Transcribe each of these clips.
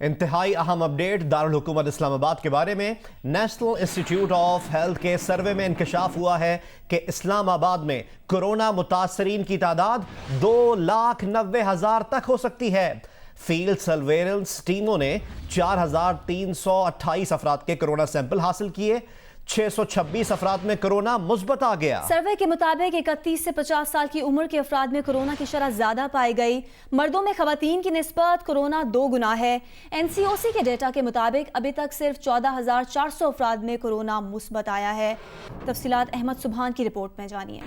انتہائی اہم اپڈیٹ دارال حکومت اسلام آباد کے بارے میں۔ نیشنل انسٹیٹیوٹ آف ہیلتھ کے سروے میں انکشاف ہوا ہے کہ اسلام آباد میں کورونا متاثرین کی تعداد 2,90,000 تک ہو سکتی ہے۔ فیلڈ سرویلنس ٹیموں نے 4,328 افراد کے کورونا سیمپل حاصل کیے، 626 افراد میں کورونا مثبت آ گیا۔ سروے کے مطابق 31 سے 50 سال کی عمر کے افراد میں کورونا کی شرح زیادہ پائی گئی۔ مردوں میں خواتین کی نسبت کورونا 2 گنا ہے۔ NCOC کے ڈیٹا کے مطابق ابھی تک صرف 14,400 افراد میں کورونا مثبت آیا ہے۔ تفصیلات احمد سبحان کی رپورٹ میں جانیے۔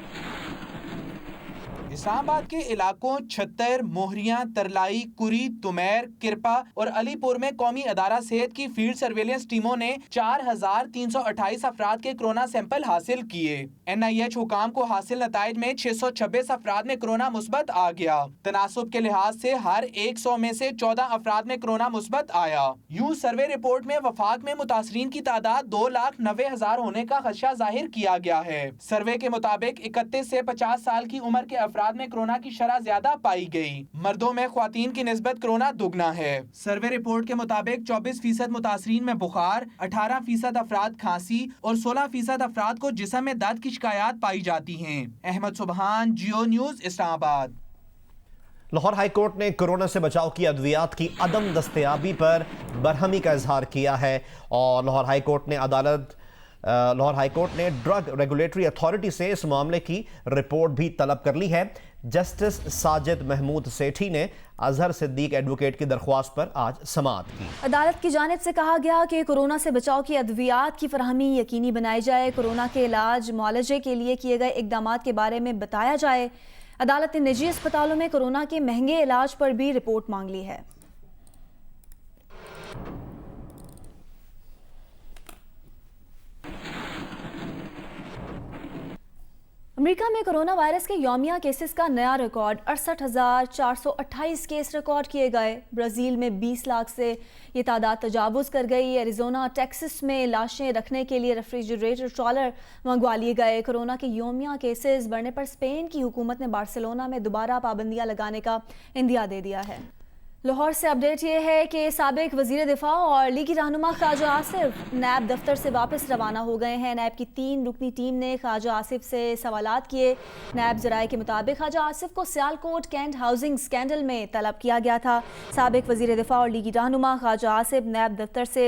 اسلام آباد کے علاقوں چھتر، موہریاں، ترلائی، کری، تمیر، کرپا اور علی پور میں قومی ادارہ صحت کی فیلڈ سرویلنس ٹیموں نے 4,328 افراد کے کورونا سیمپل حاصل کیے۔ NIH حکام کو حاصل نتائج میں 626 افراد میں کورونا مثبت آ گیا۔ تناسب کے لحاظ سے ہر 100 میں سے 14 افراد میں کورونا مثبت آیا۔ یوں سروے رپورٹ میں وفاق میں متاثرین کی تعداد 2,90,000 ہونے کا خدشہ ظاہر کیا گیا ہے۔ سروے کے مطابق 31 سے 50 سال کی عمر کے افراد میں کورونا کی شرح زیادہ پائی گئی۔ مردوں میں خواتین کی نسبت کورونا دوگنا ہے۔ سروے رپورٹ کے مطابق 24% متاثرین میں بخار، 18% افراد کھانسی اور 16% افراد کو جسم میں درد کی شکایات پائی جاتی ہیں۔ احمد سبحان، جیو نیوز، اسلام آباد۔ لاہور ہائی کورٹ نے کورونا سے بچاؤ کی ادویات کی عدم دستیابی پر برہمی کا اظہار کیا ہے اور لاہور ہائی کورٹ نے ڈرگ ریگولیٹری اتھارٹی سے اس معاملے کی رپورٹ بھی طلب کر لی ہے۔ جسٹس ساجد محمود سیٹھی نے اظہر صدیق ایڈوکیٹ کی درخواست پر آج سماعت کی۔ عدالت کی جانب سے کہا گیا کہ کورونا سے بچاؤ کی ادویات کی فراہمی یقینی بنائی جائے، کورونا کے علاج معالجے کے لیے کیے گئے اقدامات کے بارے میں بتایا جائے۔ عدالت نے نجی اسپتالوں میں کورونا کے مہنگے علاج پر بھی رپورٹ مانگ لی ہے۔ امریکہ میں کورونا وائرس کے یومیہ کیسز کا نیا ریکارڈ 68,428 کیس ریکارڈ کیے گئے۔ برازیل میں 20 لاکھ سے یہ تعداد تجاوز کر گئی۔ ایریزونا، ٹیکسس میں لاشیں رکھنے کے لیے ریفریجریٹر ٹرالر منگوا لیے گئے۔ کورونا کے یومیہ کیسز بڑھنے پر اسپین کی حکومت نے بارسلونا میں دوبارہ پابندیاں لگانے کا عندیہ دے دیا ہے۔ لاہور سے اپڈیٹ یہ ہے کہ سابق وزیر دفاع اور لیگی رہنما خواجہ آصف نیب دفتر سے واپس روانہ ہو گئے ہیں۔ نیب کی 3 رکنی ٹیم نے خواجہ آصف سے سوالات کیے۔ نیب ذرائع کے مطابق خواجہ آصف کو سیالکوٹ کینٹ ہاؤسنگ اسکینڈل میں طلب کیا گیا تھا۔ سابق وزیر دفاع اور لیگی رہنما خواجہ آصف نیب دفتر سے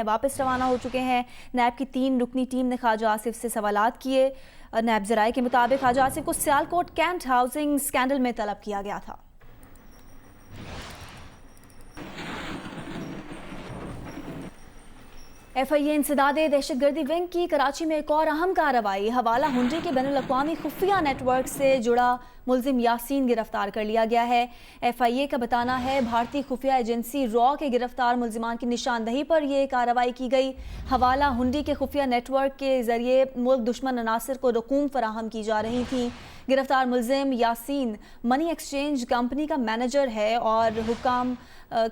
واپس روانہ ہو چکے ہیں۔ نیب کی 3 رکنی ٹیم نے خواجہ آصف سے سوالات کیے۔ نیب ذرائع کے مطابق خواجہ آصف کو سیالکوٹ کینٹ ہاؤسنگ اسکینڈل میں طلب کیا گیا تھا۔ FIA انسداد دہشت گردی ونگ کی کراچی میں ایک اور اہم کارروائی۔ حوالہ ہنڈی کے بین الاقوامی خفیہ نیٹ ورک سے جڑا ملزم یاسین گرفتار کر لیا گیا ہے۔ FIA کا بتانا ہے بھارتی خفیہ ایجنسی را کے گرفتار ملزمان کی نشاندہی پر یہ کارروائی کی گئی۔ حوالہ ہنڈی کے خفیہ نیٹ ورک کے ذریعے ملک دشمن عناصر کو رقوم فراہم کی جا رہی تھیں۔ گرفتار ملزم یاسین منی ایکسچینج کمپنی کا مینیجر ہے اور حکام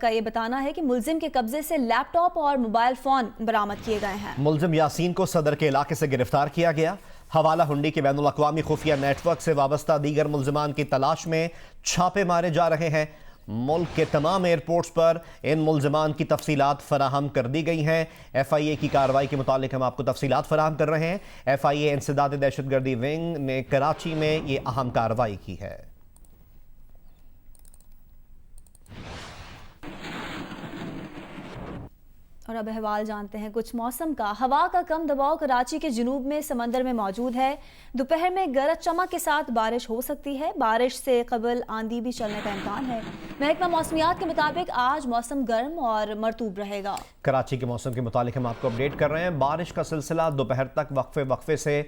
کا یہ بتانا ہے کہ ملزم کے قبضے سے لیپ ٹاپ اور موبائل فون برآمد کیے گئے ہیں۔ ملزم یاسین کو صدر کے علاقے سے گرفتار کیا گیا۔ حوالہ ہنڈی کے بین الاقوامی خفیہ نیٹ ورک سے وابستہ دیگر ملزمان کی تلاش میں چھاپے مارے جا رہے ہیں۔ ملک کے تمام ایئرپورٹس پر ان ملزمان کی تفصیلات فراہم کر دی گئی ہیں۔ FIA کی کارروائی کے متعلق ہم آپ کو تفصیلات فراہم کر رہے ہیں۔ FIA انسداد دہشت گردی ونگ نے کراچی میں یہ اہم کارروائی کی ہے۔ اور اب احوال جانتے ہیں کچھ موسم کا۔ ہوا کا کم دباؤ کراچی کے جنوب میں سمندر میں موجود ہے۔ دوپہر میں گرج چمک کے ساتھ بارش ہو سکتی ہے۔ بارش سے قبل آندھی بھی چلنے کا امکان ہے۔ محکمہ موسمیات کے مطابق آج موسم گرم اور مرطوب رہے گا۔ کراچی کے موسم کے متعلق ہم آپ کو اپڈیٹ کر رہے ہیں۔ بارش کا سلسلہ دوپہر تک وقفے سے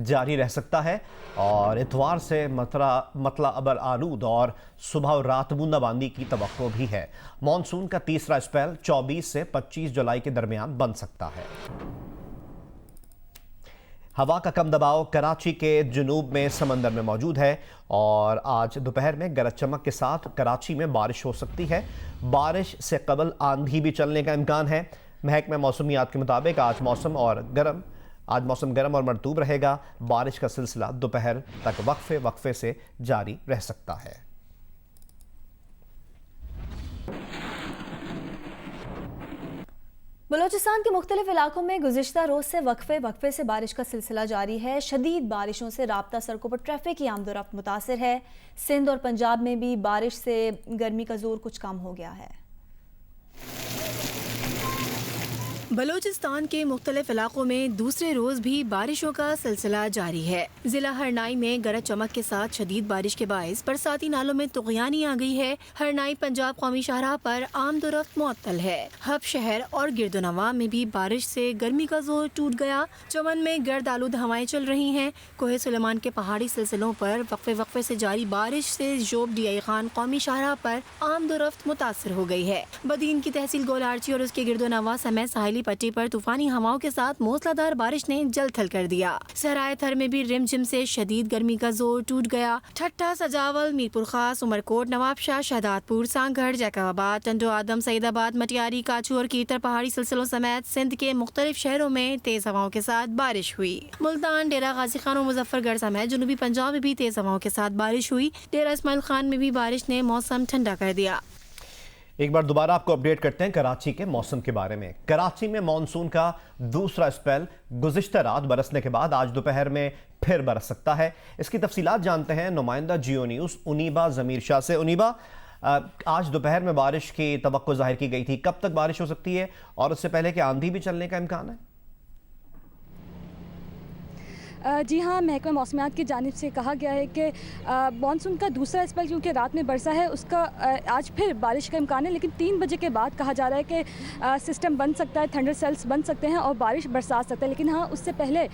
جاری رہ سکتا ہے اور اتوار سے مطلع ابر آلود اور صبح اور رات بوندا باندی کی توقع بھی ہے۔ مانسون کا تیسرا اسپیل 24 سے 25 جولائی کے درمیان بن سکتا ہے۔ ہوا کا کم دباؤ کراچی کے جنوب میں سمندر میں موجود ہے اور آج دوپہر میں گرج چمک کے ساتھ کراچی میں بارش ہو سکتی ہے۔ بارش سے قبل آندھی بھی چلنے کا امکان ہے۔ محکمہ موسمیات کے مطابق آج موسم گرم اور مرطوب رہے گا۔ بارش کا سلسلہ دوپہر تک وقفے سے جاری رہ سکتا ہے۔ بلوچستان کے مختلف علاقوں میں گزشتہ روز سے وقفے سے بارش کا سلسلہ جاری ہے۔ شدید بارشوں سے رابطہ سڑکوں پر ٹریفک کی آمد و رفت متاثر ہے۔ سندھ اور پنجاب میں بھی بارش سے گرمی کا زور کچھ کم ہو گیا ہے۔ بلوچستان کے مختلف علاقوں میں دوسرے روز بھی بارشوں کا سلسلہ جاری ہے۔ ضلع ہرنائی میں گرج چمک کے ساتھ شدید بارش کے باعث برساتی نالوں میں طغیانی آ گئی ہے۔ ہرنائی پنجاب قومی شاہراہ پر آمد و رفت معطل ہے۔ ہب شہر اور گرد و نواح میں بھی بارش سے گرمی کا زور ٹوٹ گیا۔ چمن میں گرد آلود ہوائیں چل رہی ہیں۔ کوہ سلیمان کے پہاڑی سلسلوں پر وقفے سے جاری بارش سے جوب ڈی آئی خان قومی شاہراہ پر آمد و رفت متاثر ہو گئی ہے۔ بدین کی تحصیل گولارچی اور اس کے گرد و نواح سمیت ساحلی پٹی پر طوفانی ہواؤں کے ساتھ موسلادھار بارش نے جل تھل کر دیا۔ صحرائے تھر میں بھی رم جم سے شدید گرمی کا زور ٹوٹ گیا۔ ٹھٹھا، سجاول، میرپور خاص، عمرکوٹ، نواب شاہ، شہداد پور، سانگھڑ، جیکب آباد، ٹنڈو آدم، سعید آباد، مٹیاری، کاچو اور کیرتر پہاڑی سلسلوں سمیت سندھ کے مختلف شہروں میں تیز ہواؤں کے ساتھ بارش ہوئی۔ ملتان، ڈیرہ غازی خان اور مظفر گڑھ سمیت جنوبی پنجاب میں بھی تیز ہواؤں کے ساتھ بارش ہوئی۔ ڈیرہ اسماعیل خان میں بھی بارش نے موسم ٹھنڈا کر دیا۔ ایک بار دوبارہ آپ کو اپڈیٹ کرتے ہیں کراچی کے موسم کے بارے میں۔ کراچی میں مانسون کا دوسرا اسپیل گزشتہ رات برسنے کے بعد آج دوپہر میں پھر برس سکتا ہے۔ اس کی تفصیلات جانتے ہیں نمائندہ جیو نیوز انیبا ضمیر شاہ سے۔ انیبا، آج دوپہر میں بارش کی توقع ظاہر کی گئی تھی، کب تک بارش ہو سکتی ہے اور اس سے پہلے کہ آندھی بھی چلنے کا امکان ہے؟ جی ہاں، محکمہ موسمیات کی جانب سے کہا گیا ہے کہ مانسون کا دوسرا اسپیل کیونکہ رات میں برسا ہے، اس کا آج پھر بارش کا امکان ہے، لیکن 3 بجے کے بعد کہا جا رہا ہے کہ سسٹم بن سکتا ہے، تھنڈر سیلز بن سکتے ہیں اور بارش برسا سکتا ہے، لیکن ہاں اس سے پہلے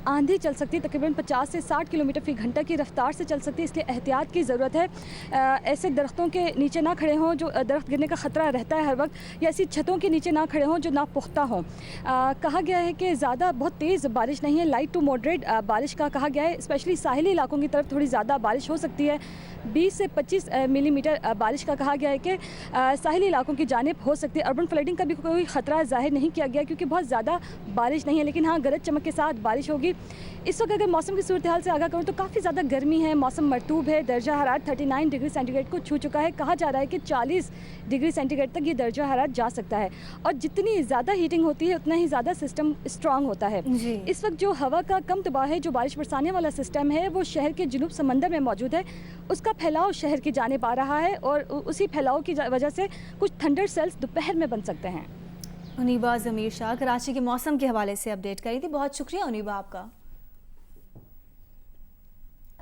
آندھی چل سکتی ہے، تقریباً 50 سے 60 کلومیٹر فی گھنٹہ کی رفتار سے چل سکتی ہے، اس لیے احتیاط کی ضرورت ہے۔ ایسے درختوں کے نیچے نہ کھڑے ہوں جو درخت گرنے کا خطرہ رہتا ہے ہر وقت، یا ایسی چھتوں کے نیچے نہ کھڑے ہوں جو ناپختہ ہوں۔ کہا گیا ہے کہ زیادہ بہت تیز بارش نہیں ہے، لائٹ ٹو ماڈریٹ بارش کا کہا گیا ہے، اسپیشلی ساحلی علاقوں کی طرف تھوڑی زیادہ بارش ہو سکتی ہے۔ 20 سے 25 ملی میٹر بارش کا کہا گیا ہے کہ ساحلی علاقوں کی جانب ہو سکتی ہے۔ اربن فلڈنگ کا بھی کوئی خطرہ ظاہر نہیں کیا گیا کیونکہ بہت زیادہ بارش نہیں ہے، لیکن ہاں گرج چمک کے ساتھ بارش ہوگی۔ اس وقت اگر موسم کی صورتحال سے آگاہ کروں تو کافی زیادہ گرمی ہے، موسم مرطوب ہے، درجہ حرارت 39 ڈگری سینٹی گریڈ کو چھو چکا ہے۔ کہا جا رہا ہے کہ 40 ڈگری سینٹی گریڈ تک یہ درجہ حرارت جا سکتا ہے، اور جتنی زیادہ ہیٹنگ ہوتی ہے اتنا ہی زیادہ سسٹم اسٹرانگ ہوتا ہے۔ اس وقت جو ہوا کا کم دباؤ ہے، جو بارش برسانے والا سسٹم ہے، وہ شہر کے جنوب سمندر میں موجود ہے، اس کا پھیلاؤ شہر کی جانب آ رہا ہے، اور اسی پھیلاؤ کی وجہ سے کچھ تھنڈر سیلز دوپہر میں بن سکتے ہیں۔ انیبا ضمیر شاہ کراچی کے موسم کے حوالے سے اپڈیٹ کری تھی، بہت شکریہ انیبا آپ کا۔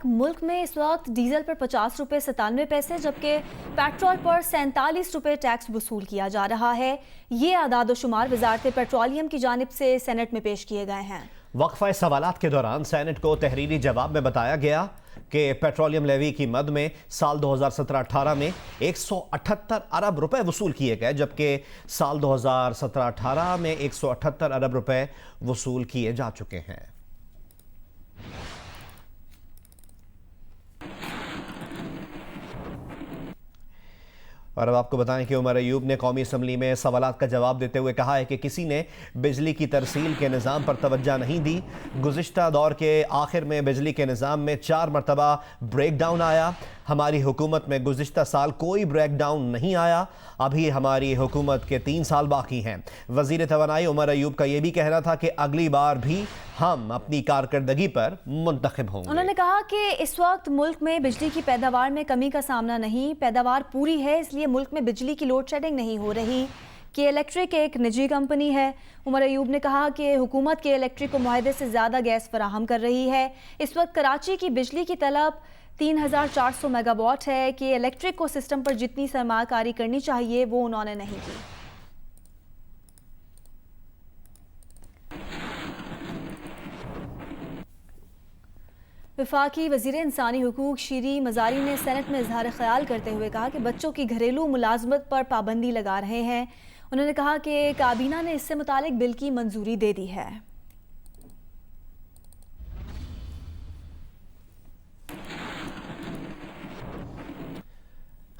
ملک میں اس وقت ڈیزل پر 50 روپے 97 پیسے جبکہ پیٹرول پر 47 روپے ٹیکس وصول کیا جا رہا ہے۔ یہ اعداد و شمار وزارت پیٹرولیم کی جانب سے سینٹ میں پیش کیے گئے ہیں۔ وقفہ سوالات کے دوران سینٹ کو تحریری جواب میں بتایا گیا کہ پیٹرولیم لیوی کی مد میں سال 2017-18 میں 178 ارب روپے وصول کیے گئے، جبکہ سال 2017-18 میں 178 ارب روپے وصول کیے جا چکے ہیں۔ اور اب آپ کو بتائیں کہ عمر ایوب نے قومی اسمبلی میں سوالات کا جواب دیتے ہوئے کہا ہے کہ کسی نے بجلی کی ترسیل کے نظام پر توجہ نہیں دی۔ گزشتہ دور کے آخر میں بجلی کے نظام میں 4 مرتبہ بریک ڈاؤن آیا۔ ہماری حکومت میں گزشتہ سال کوئی بریک ڈاؤن نہیں آیا، ابھی ہماری حکومت کے 3 سال باقی ہیں۔ وزیر توانائی عمر ایوب کا یہ بھی کہنا تھا کہ اگلی بار بھی ہم اپنی کارکردگی پر منتخب ہوں گے۔ انہوں نے کہا کہ اس وقت ملک میں بجلی کی پیداوار میں کمی کا سامنا نہیں، پیداوار پوری ہے، اس لیے ملک میں بجلی کی لوڈ شیڈنگ نہیں ہو رہی۔ کہ الیکٹرک ایک نجی کمپنی ہے۔ عمر ایوب نے کہا کہ حکومت کے الیکٹرک کو معاہدے سے زیادہ گیس فراہم کر رہی ہے۔ اس وقت کراچی کی بجلی کی طلب 3400 میگا واٹ ہے کہ الیکٹرک کو سسٹم پر جتنی سرمایہ کاری کرنی چاہیے وہ انہوں نے نہیں کی۔ وفاقی وزیر انسانی حقوق شیریں مزاری نے سینٹ میں اظہار خیال کرتے ہوئے کہا کہ بچوں کی گھریلو ملازمت پر پابندی لگا رہے ہیں۔ انہوں نے کہا کہ کابینہ نے اس سے متعلق بل کی منظوری دے دی ہے۔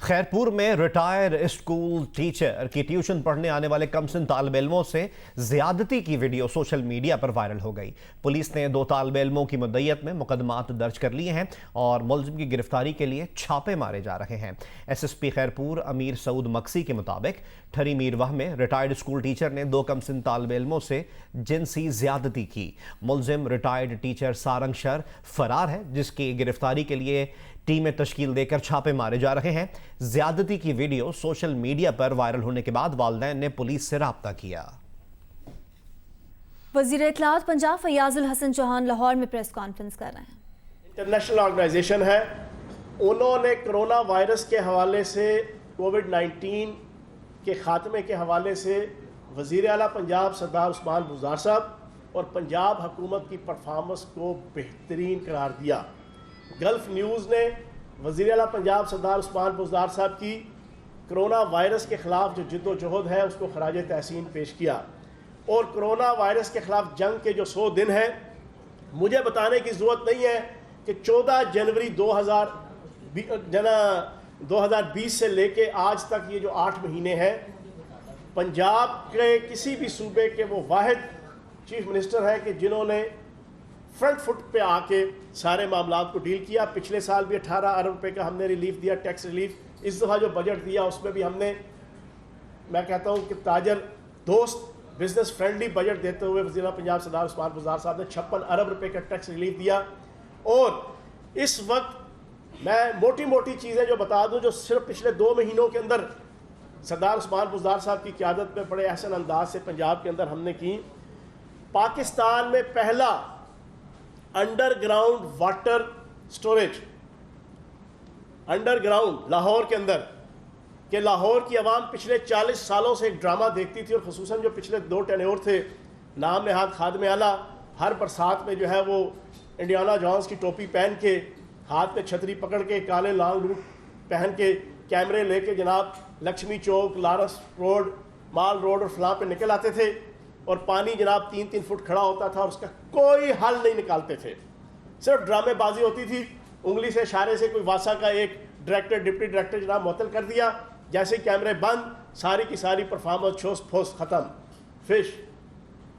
خیرپور میں ریٹائر اسکول ٹیچر کی ٹیوشن پڑھنے آنے والے کمسن طالب علموں سے زیادتی کی ویڈیو سوشل میڈیا پر وائرل ہو گئی۔ پولیس نے 2 طالب علموں کی مدعیت میں مقدمات درج کر لیے ہیں اور ملزم کی گرفتاری کے لیے چھاپے مارے جا رہے ہیں۔ ایس ایس پی خیرپور امیر سعود مکسی کے مطابق ٹھری میرواہ میں ریٹائرڈ اسکول ٹیچر نے 2 کمسن طالب علموں سے جنسی زیادتی کی۔ ملزم ریٹائرڈ ٹیچر سارنگ شر فرار ہے، جس کی گرفتاری کے لیے ٹیمیں تشکیل دے کر چھاپے مارے جا رہے ہیں۔ زیادتی کی ویڈیو سوشل میڈیا پر وائرل ہونے کے بعد والدین نے پولیس سے رابطہ کیا۔ وزیر اطلاعات پنجاب فیاض الحسن چوہان لاہور میں پریس کانفرنس کر رہے ہیں۔ انٹرنیشنل آرگنائزیشن ہے، انہوں نے کرونا وائرس کے حوالے سے، کووڈ-19 کے خاتمے کے حوالے سے وزیر اعلیٰ پنجاب سردار عثمان بزدار صاحب اور پنجاب حکومت کی پرفارمنس کو بہترین قرار دیا۔ گلف نیوز نے وزیر اعلیٰ پنجاب سردار عثمان بزدار صاحب کی کرونا وائرس کے خلاف جو جد و جہد ہے اس کو خراج تحسین پیش کیا، اور کرونا وائرس کے خلاف جنگ کے جو 100 دن ہیں، مجھے بتانے کی ضرورت نہیں ہے کہ 14 جنوری 2020 سے لے کے آج تک یہ جو 8 مہینے ہیں، پنجاب کے کسی بھی صوبے کے وہ واحد چیف منسٹر ہیں کہ جنہوں نے فرنٹ فٹ پہ آ کے سارے معاملات کو ڈیل کیا۔ پچھلے سال بھی 18 ارب روپے کا ہم نے ریلیف دیا، ٹیکس ریلیف۔ اس دفعہ جو بجٹ دیا اس میں بھی ہم نے، میں کہتا ہوں کہ تاجر دوست بزنس فرینڈلی بجٹ دیتے ہوئے وزیر اعلیٰ پنجاب سردار عثمان بزدار صاحب نے 56 ارب روپے کا ٹیکس ریلیف دیا۔ اور اس وقت میں موٹی موٹی چیزیں جو بتا دوں جو صرف پچھلے 2 مہینوں کے اندر سردار عثمان بزدار صاحب کی قیادت میں بڑے احسن انداز سے پنجاب کے اندر ہم نے کی۔ پاکستان میں پہلا under ground water storage, under ground Lahore کے اندر، کہ لاہور کی عوام پچھلے 40 سالوں سے ایک ڈرامہ دیکھتی تھی، اور خصوصاً جو پچھلے 2 ٹینیور تھے، نام نہاد خادم اعلیٰ ہر برسات میں جو ہے وہ انڈیانا جونز کی ٹوپی پہن کے، ہاتھ میں چھتری پکڑ کے، کالے لانگ روٹ پہن کے، کیمرے لے کے جناب لکشمی چوک، لارس روڈ، مال روڈ اور فلاں پہ نکل آتے تھے، اور پانی جناب 3-3 فٹ کھڑا ہوتا تھا اور اس کا کوئی حل نہیں نکالتے تھے، صرف ڈرامے بازی ہوتی تھی۔ انگلی سے اشارے سے کوئی واسا کا ایک ڈائریکٹر ڈپٹی ڈائریکٹر جناب معطل کر دیا، جیسے کیمرے بند، ساری کی ساری پرفارمنس چھوس پھوس ختم، فش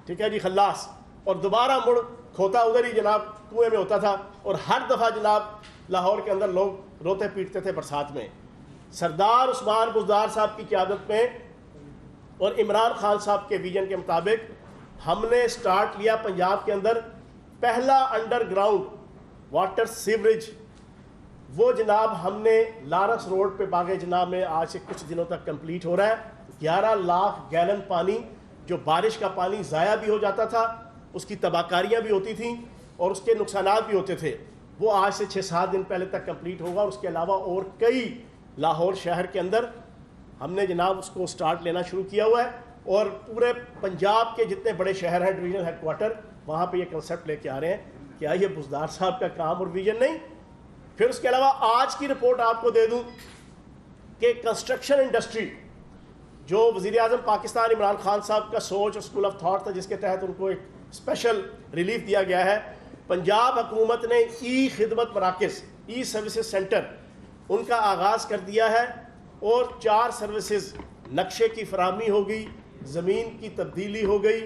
ٹھیک ہے جی خلاص، اور دوبارہ مڑ کھوتا ادھر ہی جناب کنویں میں ہوتا تھا، اور ہر دفعہ جناب لاہور کے اندر لوگ روتے پیٹتے تھے برسات میں۔ سردار عثمان بزدار صاحب کی قیادت میں اور عمران خان صاحب کے ویژن کے مطابق ہم نے سٹارٹ لیا پنجاب کے اندر پہلا انڈر گراؤنڈ واٹر سیوریج، وہ جناب ہم نے لارس روڈ پہ باغ جناب میں آج سے کچھ دنوں تک کمپلیٹ ہو رہا ہے۔ 11 لاکھ گیلن پانی، جو بارش کا پانی ضائع بھی ہو جاتا تھا، اس کی تباہ کاریاں بھی ہوتی تھیں اور اس کے نقصانات بھی ہوتے تھے، وہ آج سے 6-7 دن پہلے تک کمپلیٹ ہوگا۔ اور اس کے علاوہ اور کئی لاہور شہر کے اندر ہم نے جناب اس کو سٹارٹ لینا شروع کیا ہوا ہے، اور پورے پنجاب کے جتنے بڑے شہر ہیں ڈویژنل ہیڈ کوارٹر، وہاں پہ یہ کنسپٹ لے کے آ رہے ہیں۔ کیا یہ بزدار صاحب کا کام اور ویژن نہیں؟ پھر اس کے علاوہ آج کی رپورٹ آپ کو دے دوں کہ کنسٹرکشن انڈسٹری، جو وزیر اعظم پاکستان عمران خان صاحب کا سوچ اور اسکول آف تھاٹ تھا، جس کے تحت ان کو ایک اسپیشل ریلیف دیا گیا ہے، پنجاب حکومت نے ای خدمت مراکز، ای سروسز سینٹر، ان کا آغاز کر دیا ہے، اور 4 سروسز، نقشے کی فراہمی ہو گئی، زمین کی تبدیلی ہو گئی،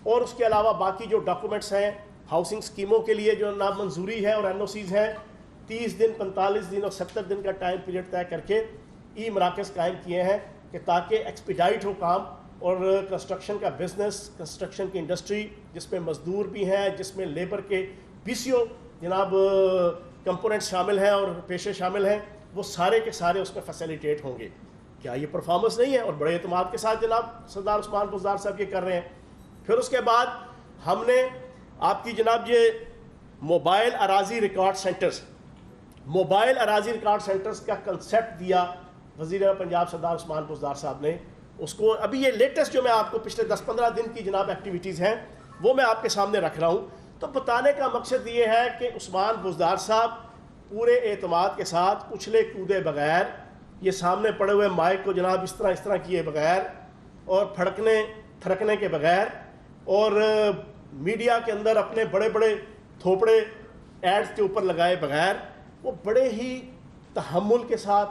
اور اس کے علاوہ باقی جو ڈاکومنٹس ہیں ہاؤسنگ سکیموں کے لیے جو نام منظوری ہے اور NOCs ہیں، 30 دن 45 دن اور 70 دن کا ٹائم پیریڈ طے کر کے ای مراکز قائم کیے ہیں، کہ تاکہ ایکسپیڈائٹ ہو کام، اور کنسٹرکشن کا بزنس، کنسٹرکشن کی انڈسٹری جس میں مزدور بھی ہیں، جس میں لیبر کے PCO جناب کمپوننٹس شامل ہیں اور پیشے شامل ہیں، وہ سارے کے سارے اس میں فیسیلیٹیٹ ہوں گے۔ کیا یہ پرفارمنس نہیں ہے؟ اور بڑے اعتماد کے ساتھ جناب سردار عثمان بزدار صاحب یہ کر رہے ہیں۔ پھر اس کے بعد ہم نے آپ کی جناب یہ موبائل اراضی ریکارڈ سینٹرز، موبائل اراضی ریکارڈ سینٹرز کا کنسیپٹ دیا وزیر اعلیٰ پنجاب سردار عثمان بزدار صاحب نے۔ اس کو ابھی یہ لیٹسٹ جو میں آپ کو پچھلے 10-15 دن کی جناب ایکٹیویٹیز ہیں وہ میں آپ کے سامنے رکھ رہا ہوں۔ تو بتانے کا مقصد یہ ہے کہ عثمان بزدار صاحب پورے اعتماد کے ساتھ اچھلے کودے بغیر، یہ سامنے پڑے ہوئے مائک کو جناب اس طرح کیے بغیر، اور پھڑکنے تھرکنے کے بغیر، اور میڈیا کے اندر اپنے بڑے بڑے تھوپڑے ایڈز کے اوپر لگائے بغیر، وہ بڑے ہی تحمل کے ساتھ،